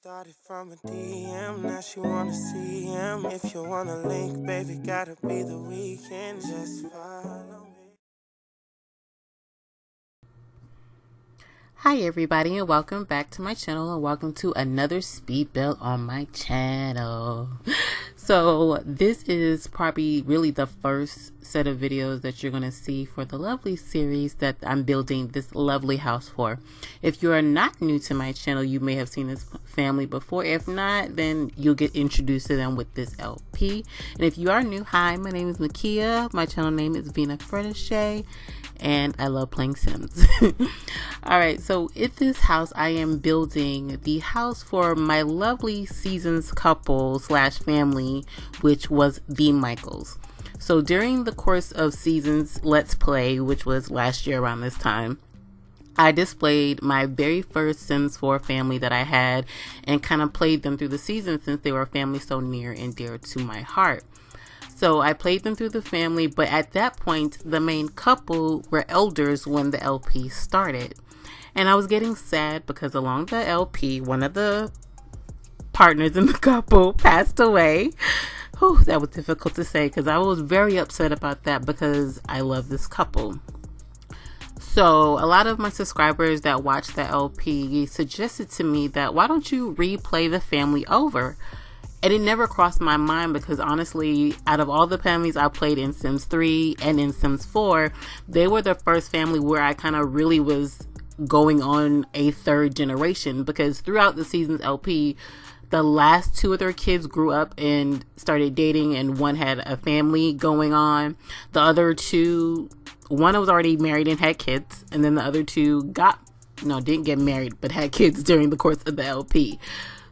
Started from a DM, now she wanna see him. If you wanna link, baby, gotta be the weekend. Just follow me. Hi everybody, and welcome back to my channel, and welcome to another speed build on my channel. So this is probably really the first set of videos that you're going to see for the lovely series that I'm building this lovely house for. If you are not new to my channel, you may have seen this family before. If not, then you'll get introduced to them with this LP. And if you are new, hi, my name is Nakia. My channel name is xVeenaFredishayx, and I love playing Sims. Alright, so in this house I am building the house for my lovely Seasons couple slash family, which was the Micheals. So during the course of Seasons Let's Play, which was last year around this time, I displayed my very first Sims 4 family that I had and kind of played them through the season since they were a family so near and dear to my heart. So I played them through the family, but at that point, the main couple were elders when the LP started. And I was getting sad because along the LP, one of the partners in the couple passed away. Whew, that was difficult to say because I was very upset about that because I love this couple. So a lot of my subscribers that watched the LP suggested to me that why don't you replay the family over? And it never crossed my mind because honestly, out of all the families I played in Sims 3 and in Sims 4, they were the first family where I kind of really was going on a third generation, because throughout the Seasons LP, the last two of their kids grew up and started dating, and one had a family going on. The other two, one was already married and had kids, and then the other two didn't get married but had kids during the course of the LP.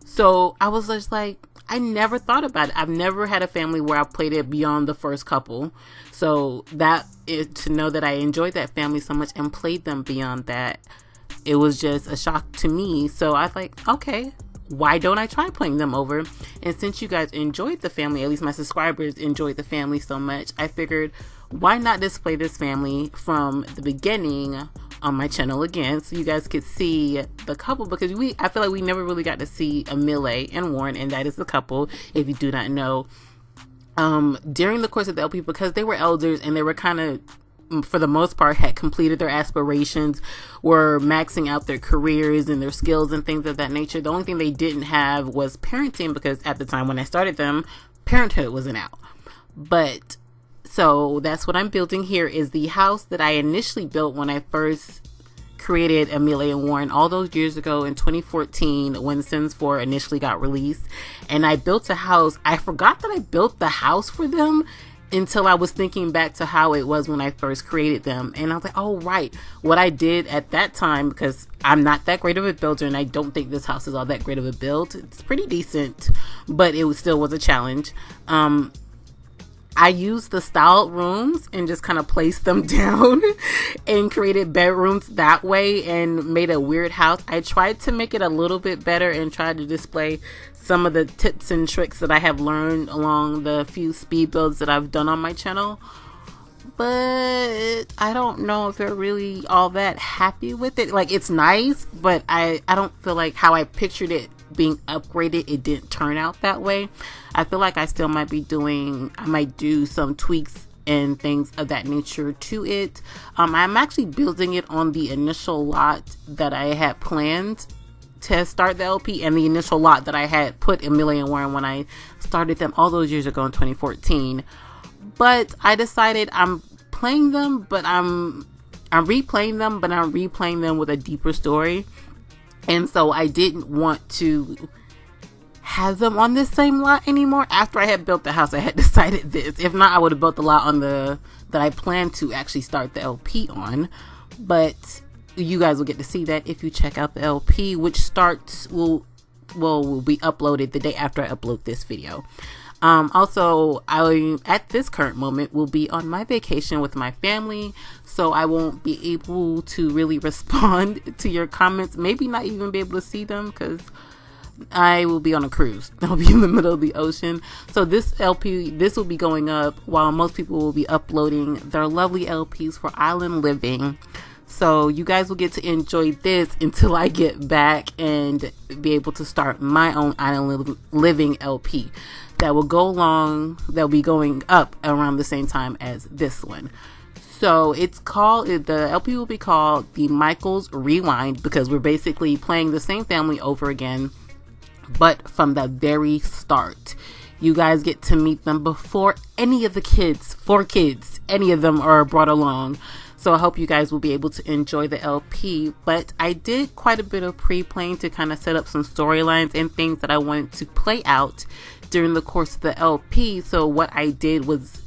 So I was just like, I never thought about it. I've never had a family where I played it beyond the first couple. So that is to know that I enjoyed that family so much and played them beyond that. It was just a shock to me. So I was like, okay, why don't I try playing them over? And since you guys enjoyed the family, at least my subscribers enjoyed the family so much, I figured why not display this family from the beginning on my channel again, so you guys could see the couple, because I feel like we never really got to see Amelia and Warren, and that is the couple, if you do not know. During the course of the LP, because they were elders and they were kind of, for the most part, had completed their aspirations, were maxing out their careers and their skills and things of that nature. The only thing they didn't have was parenting, because at the time when I started them, Parenthood wasn't out. But so that's what I'm building here, is the house that I initially built when I first created Amelia and Warren all those years ago in 2014 when Sims 4 initially got released. And I built a house. I forgot that I built the house for them until I was thinking back to how it was when I first created them. And I was like, oh, right. What I did at that time, because I'm not that great of a builder and I don't think this house is all that great of a build. It's pretty decent, but it still was a challenge. I used the styled rooms and just kind of placed them down and created bedrooms that way and made a weird house. I tried to make it a little bit better and tried to display some of the tips and tricks that I have learned along the few speed builds that I've done on my channel. But I don't know if they're really all that happy with it. Like, it's nice, but I don't feel like how I pictured it being upgraded, it didn't turn out that way. I feel like I still might do some tweaks and things of that nature to it. I'm actually building it on the initial lot that I had planned to start the LP, and the initial lot that I had put Amelia and Warren when I started them all those years ago in 2014. But I decided I'm playing them, but I'm replaying them, but I'm replaying them with a deeper story. And so I didn't want to have them on this same lot anymore. After I had built the house, I had decided this. If not, I would have built the lot on that I planned to actually start the LP on. But you guys will get to see that if you check out the LP, which will be uploaded the day after I upload this video. Also, I, at this current moment, will be on my vacation with my family, so I won't be able to really respond to your comments, maybe not even be able to see them, because I will be on a cruise. I'll be in the middle of the ocean. So this LP, this will be going up while most people will be uploading their lovely LPs for island living. So you guys will get to enjoy this until I get back and be able to start my own Island Living LP that will be going up around the same time as this one. So the LP will be called The Micheals Rewind, because we're basically playing the same family over again, but from the very start. You guys get to meet them before any of the kids, 4 kids, any of them are brought along. So I hope you guys will be able to enjoy the LP. But I did quite a bit of pre-playing to kind of set up some storylines and things that I wanted to play out during the course of the LP. So what I did was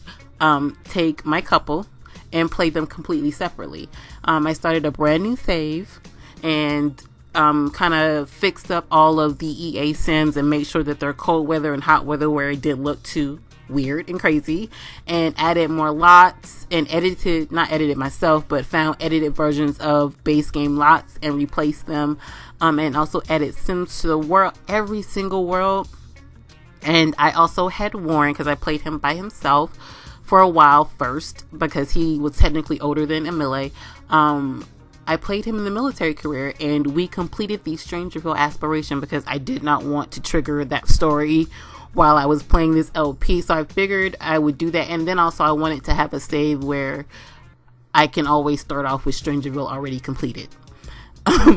take my couple and play them completely separately. I started a brand new save and kind of fixed up all of the EA sims and made sure that they're cold weather and hot weather where it didn't look too weird and crazy, and added more lots and not edited myself, but found edited versions of base game lots and replaced them, and also added sims to the world, every single world. And I also had Warren, because I played him by himself for a while first, because he was technically older than Emile. I played him in the military career, and we completed the StrangerVille aspiration because I did not want to trigger that story while I was playing this LP. So I figured I would do that. And then also I wanted to have a save where I can always start off with StrangerVille already completed.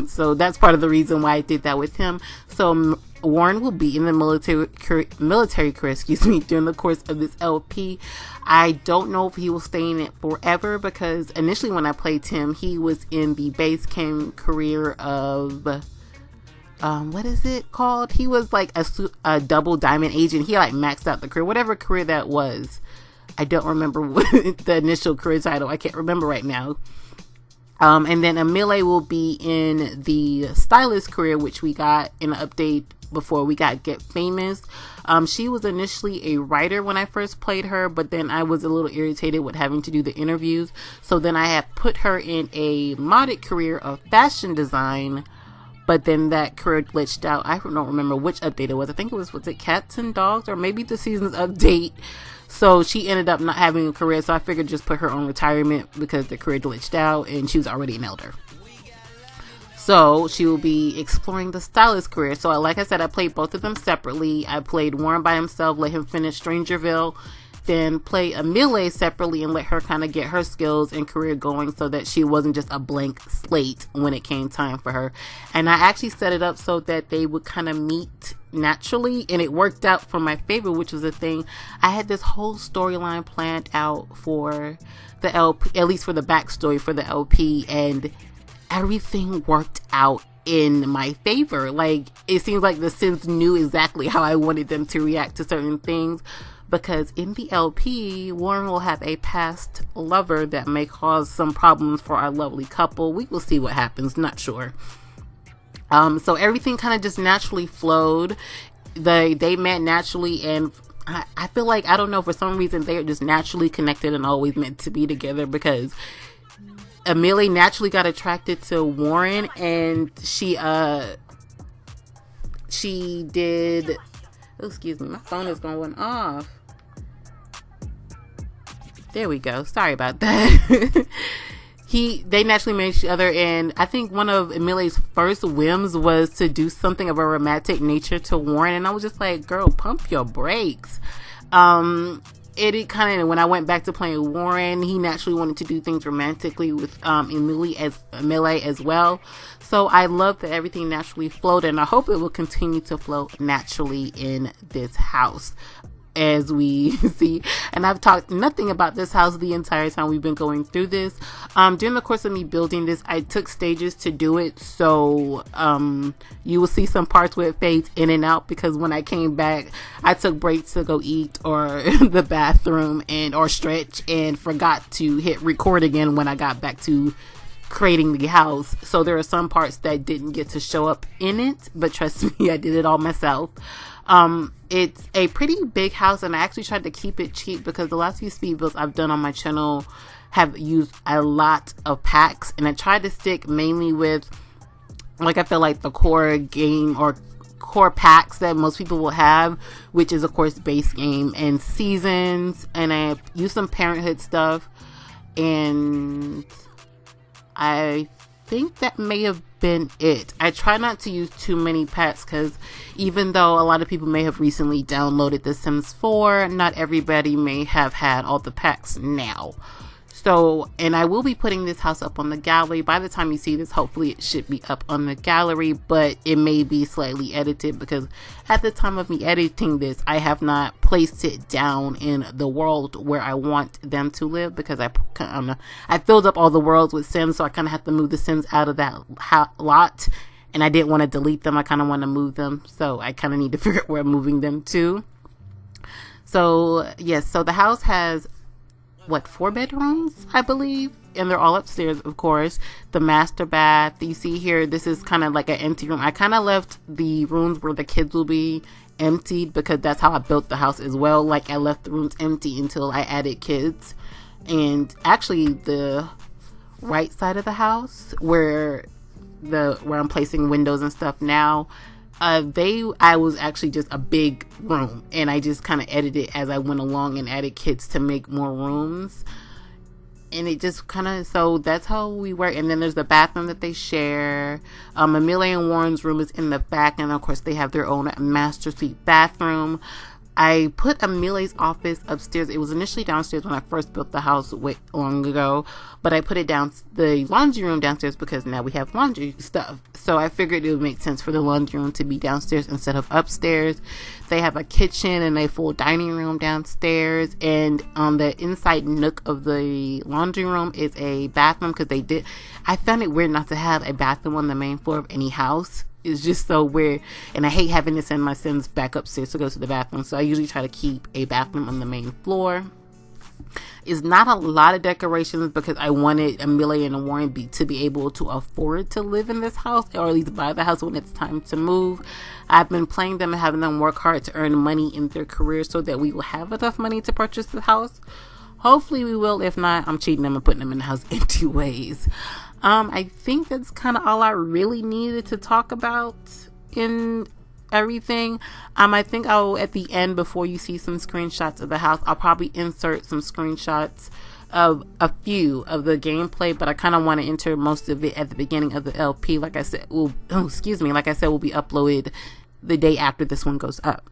So that's part of the reason why I did that with him. So Warren will be in the military career, during the course of this LP. I don't know if he will stay in it forever, because initially when I played him, he was in the base game career of what is it called? He was like a double diamond agent. He like maxed out the career, whatever career that was. I don't remember what the initial career title. I can't remember right now. And then Emile will be in the stylist career, which we got in an update before we got Get Famous. She was initially a writer when I first played her, but then I was a little irritated with having to do the interviews. So then I had put her in a modded career of fashion design, but then that career glitched out. I don't remember which update it was. I think was it Cats and Dogs, or maybe the season's update. So she ended up not having a career, so I figured just put her on retirement because the career glitched out and she was already an elder. So she will be exploring the stylist career. So like I said, I played both of them separately. I played Warren by himself, let him finish StrangerVille, then play Emile separately and let her kind of get her skills and career going so that she wasn't just a blank slate when it came time for her. And I actually set it up so that they would kind of meet naturally, and it worked out for my favor, which was the thing. I had this whole storyline planned out for the LP, at least for the backstory for the LP, and everything worked out in my favor. Like, it seems like the Sims knew exactly how I wanted them to react to certain things, because in the LP, Warren will have a past lover that may cause some problems for our lovely couple. We will see what happens, not sure. So everything kind of just naturally flowed. They met naturally, and I feel like, I don't know, for some reason they are just naturally connected and always meant to be together, because Emile naturally got attracted to Warren, and she did, oh, excuse me, my phone is going off. There we go. Sorry about that. They naturally met each other, and I think one of Emile's first whims was to do something of a romantic nature to Warren, and I was just like, girl, pump your brakes. It kind of, when I went back to playing Warren, he naturally wanted to do things romantically with Emile as well. So I love that everything naturally flowed, and I hope it will continue to flow naturally in this house, as we see. And I've talked nothing about this house the entire time we've been going through this. During the course of me building this, I took stages to do it, so you will see some parts where it fades in and out, because when I came back, I took breaks to go eat or the bathroom or stretch, and forgot to hit record again when I got back to creating the house. So there are some parts that didn't get to show up in it, but trust me, I did it all myself. It's a pretty big house, and I actually tried to keep it cheap, because the last few speed builds I've done on my channel have used a lot of packs, and I tried to stick mainly with, like, I feel like the core game or core packs that most people will have, which is of course base game and seasons, and I used some Parenthood stuff, and I think that may have been it. I try not to use too many packs because even though a lot of people may have recently downloaded The Sims 4, not everybody may have had all the packs now. So, and I will be putting this house up on the gallery. By the time you see this, hopefully it should be up on the gallery, but it may be slightly edited because at the time of me editing this, I have not placed it down in the world where I want them to live because I filled up all the worlds with Sims, so I kind of have to move the Sims out of that lot, and I didn't want to delete them. I kind of want to move them, so I kind of need to figure out where I'm moving them to. So, yes, so the house has 4 bedrooms, I believe, and they're all upstairs, of course. The master bath you see here, this is kind of like an empty room. I kind of left the rooms where the kids will be emptied because that's how I built the house as well. Like, I left the rooms empty until I added kids. And actually the right side of the house where I'm placing windows and stuff now, I was actually just a big room, and I just kind of edited as I went along and added kids to make more rooms, and it just kind of, so that's how we work. And then there's the bathroom that they share. Amelia and Warren's room is in the back, and of course they have their own master suite bathroom. I put Amelia's office upstairs. It was initially downstairs when I first built the house long ago, but I put it down, the laundry room downstairs, because now we have laundry stuff. So I figured it would make sense for the laundry room to be downstairs instead of upstairs. They have a kitchen and a full dining room downstairs, and on the inside nook of the laundry room is a bathroom because I found it weird not to have a bathroom on the main floor of any house. It's just so weird, and I hate having to send my Sims back upstairs to go to the bathroom, so I usually try to keep a bathroom on the main floor. It's not a lot of decorations because I wanted Amelia and Warren to be able to afford to live in this house, or at least buy the house when it's time to move. I've been playing them and having them work hard to earn money in their career so that we will have enough money to purchase the house. Hopefully we will. If not, I'm cheating them and putting them in the house in 2 ways. I think that's kind of all I really needed to talk about in everything. I think at the end, before you see some screenshots of the house, I'll probably insert some screenshots of a few of the gameplay, but I kind of want to enter most of it at the beginning of the LP. Like I said, will be uploaded the day after this one goes up.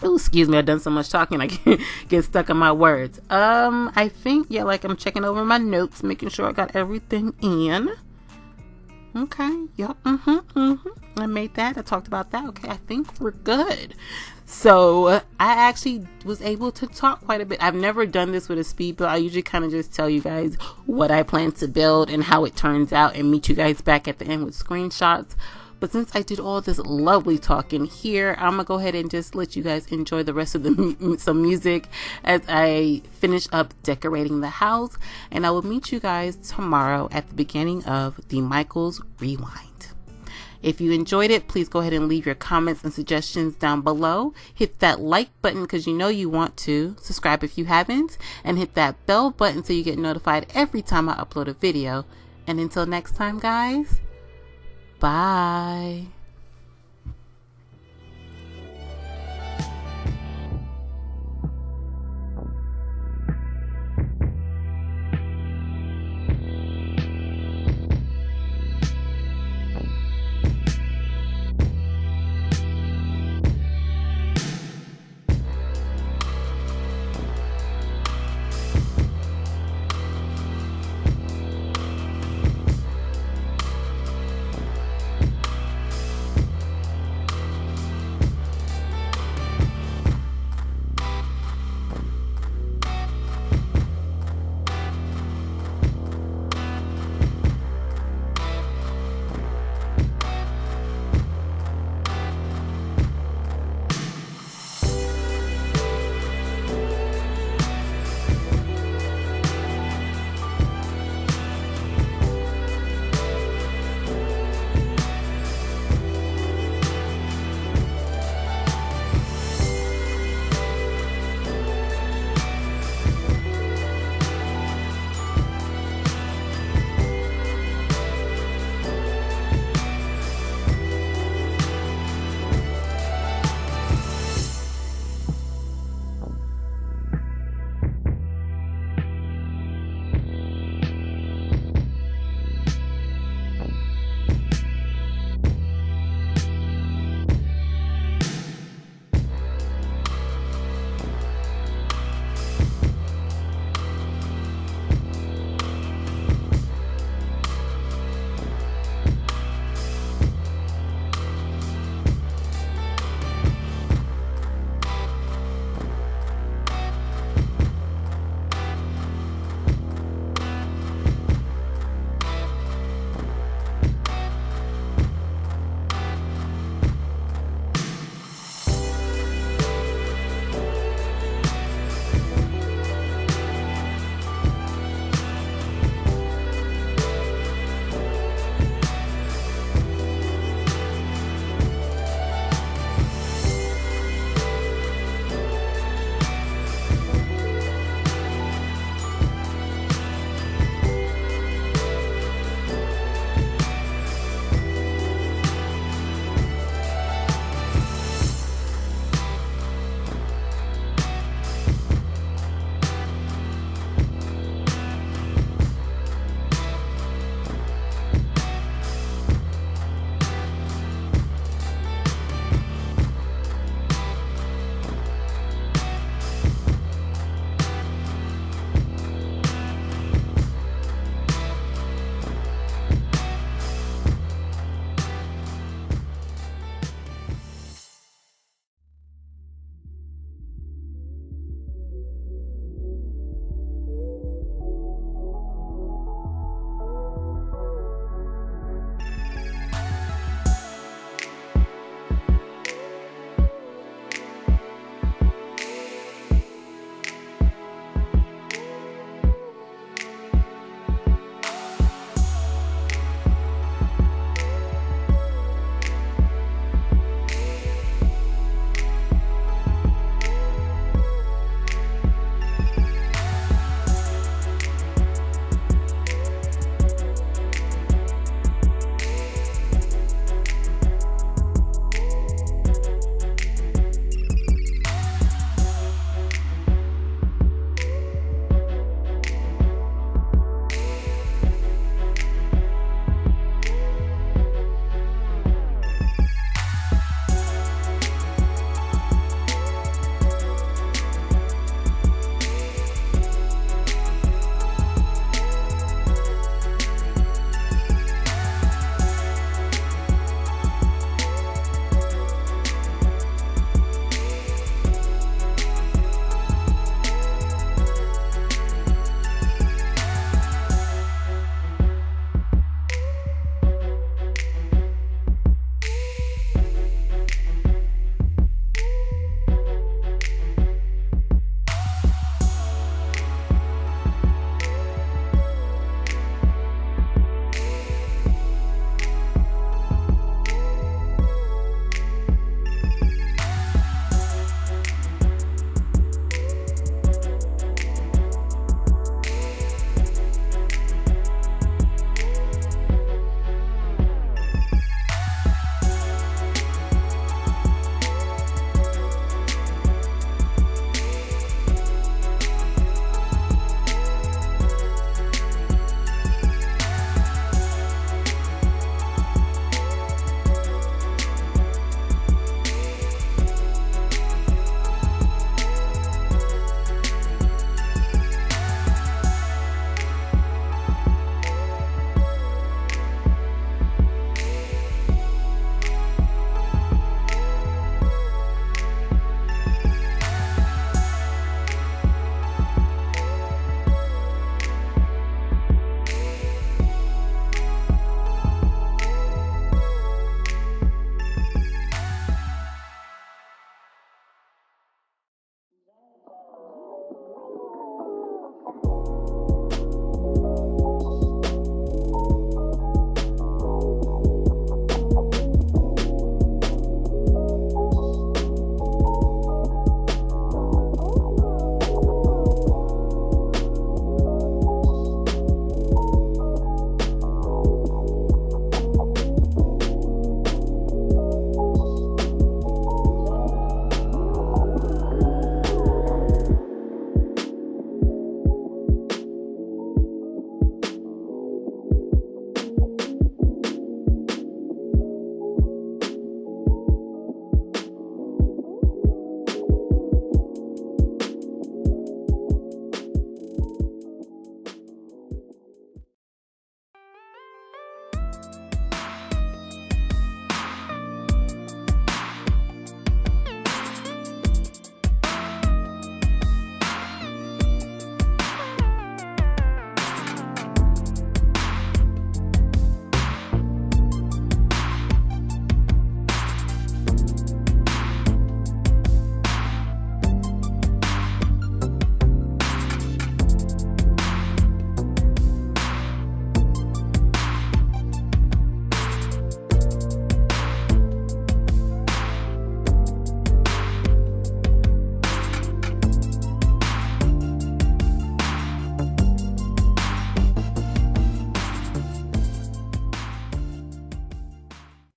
Oh, excuse me, I've done so much talking I can get stuck on my words. I think, I'm checking over my notes, making sure I got everything in. Okay, yep, I made that, I talked about that. Okay, I think we're good. So, I actually was able to talk quite a bit. I've never done this with a speed build. I usually kind of just tell you guys what I plan to build and how it turns out and meet you guys back at the end with screenshots. But since I did all this lovely talking here, I'm going to go ahead and just let you guys enjoy the rest of some music as I finish up decorating the house. And I will meet you guys tomorrow at the beginning of The Micheals Rewind. If you enjoyed it, please go ahead and leave your comments and suggestions down below. Hit that like button because you know you want to. Subscribe if you haven't. And hit that bell button so you get notified every time I upload a video. And until next time, guys. Bye.